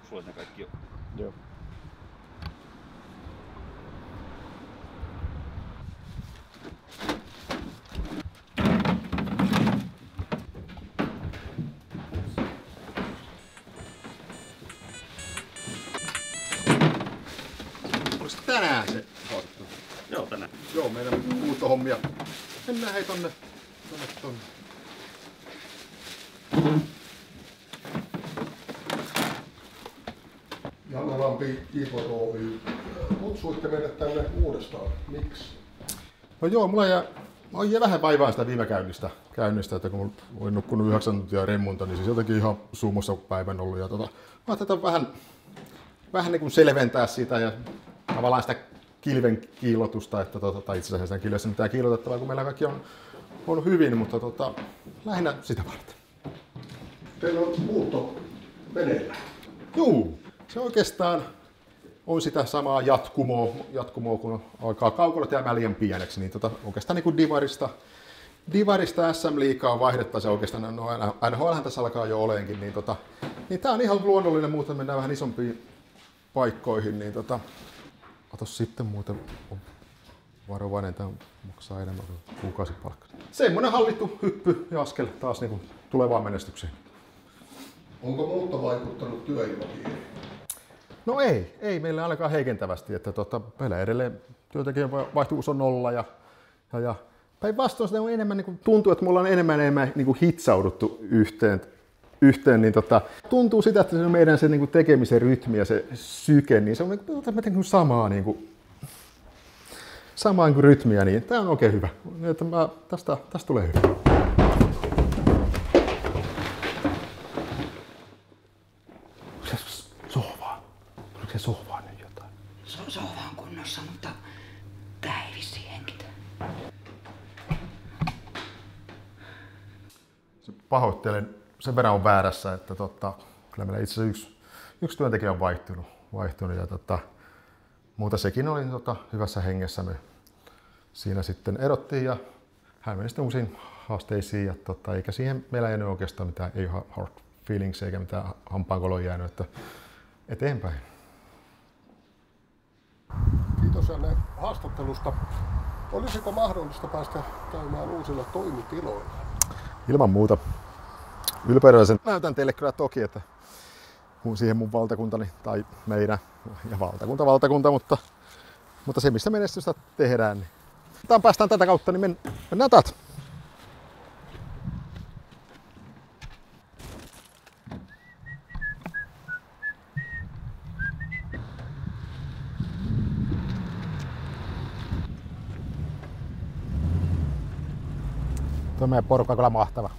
sulle ne kaikki jo? Joo. Olis tänään se haastattelu? Joo, tänään. Joo, meidän muuttohommia. Mennään hei tonne. Janne Lampi, IPO Oy. Kutsuitte meidät tänne uudestaan. Miksi? No joo, mulla jäi vähän vaivaa sitä viime käynnistä, että kun olin nukkunut 9 tuntia remmunta, niin siis jotenkin ihan suumossa päivän ollut. Ja mä ajattelin vähän niin kuin selventää sitä ja tavallaan sitä kilven kiilotusta, että itse asiassa kilvessä mitään kiilotettavaa, kun meillä kaikki on hyvin, mutta lähinnä sitä varten. Teillä on muutto meneillään. Juu, se oikeastaan on sitä samaa jatkumoa kun alkaa kaukolot jäämään liian pieneksi, niin oikeastaan niin kuin Divarista SM-liigaa on vaihdettaisiin oikeastaan, no NHLhän tässä alkaa jo oleenkin, niin tää on ihan luonnollinen muuta, mennään vähän isompiin paikkoihin, niin otos sitten muuten on varovainen, tää maksaa enemmän kuin kuukausipalkka. Semmonen hallittu hyppy ja askel taas niin kuin tulevaan menestykseen. Onko muutto vaikuttanut työilmapiiriin? No ei meillä ainakaan heikentävästi, että meillä edelleen työntekijän vaihtuvuus on 0 ja päinvastoin sitä on enemmän niin kuin, tuntuu, että mulla on enemmän niin kuin hitsauduttu yhteen niin tuntuu sitä, että se meidän se niin kuin tekemisen rytmi ja se syke, niin se on niin samaa niin kuin rytmiä, niin tää on oikein hyvä. Että tästä tulee hyvä. Se sohvaan nyt jotain? Sohva on kunnossa, mutta tää ei vissiin henkitä. Pahoittelen, sen verran on väärässä, että kyllä meillä itse asiassa yksi työntekijä on vaihtunut ja muuta sekin oli hyvässä hengessä. Me siinä sitten erottiin ja hän meni sitten uusiin haasteisiin ja eikä siihen meillä ei ole oikeastaan mitään ei hard feelings eikä mitään hampaankoloa jäänyt, että eteenpäin. Kiitos Janne haastattelusta. Olisiko mahdollista päästä käymään uusilla toimitiloilla? Ilman muuta. Ylpeydellä sen näytän teille kyllä toki, että siihen mun valtakuntani tai meidän ja valtakunta, mutta se missä menestystä tehdään. Niin päästään tätä kautta, niin mennään taas. Tuo meidän porukka on kyllä mahtava.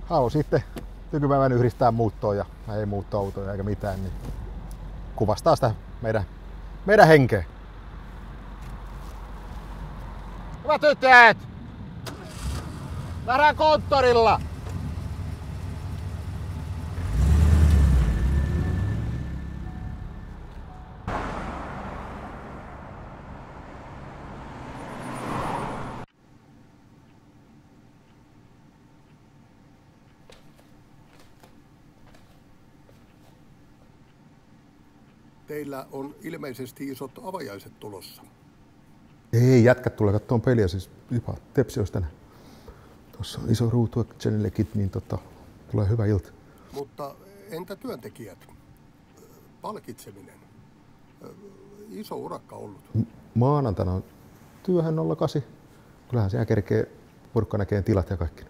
Haluan sitten nykypäivän yhdistää muuttoon ja ei muuttoautoja eikä mitään, niin kuvastaa sitä meidän henkeä. Hyvät tytöt! Nähdään konttorilla! Teillä on ilmeisesti isot avajaiset tulossa. Ei, jätkät tulee katsomaan peliä, siis jopa Tepsi olisi tänään. Tuossa on iso ruutu Jenillekin, niin tulee hyvä ilta. Mutta entä työntekijät? Palkitseminen? Iso urakka ollut. Maanantaina on työhön 08. Kyllähän siellä kerkee porukka näkee tilat ja kaikki.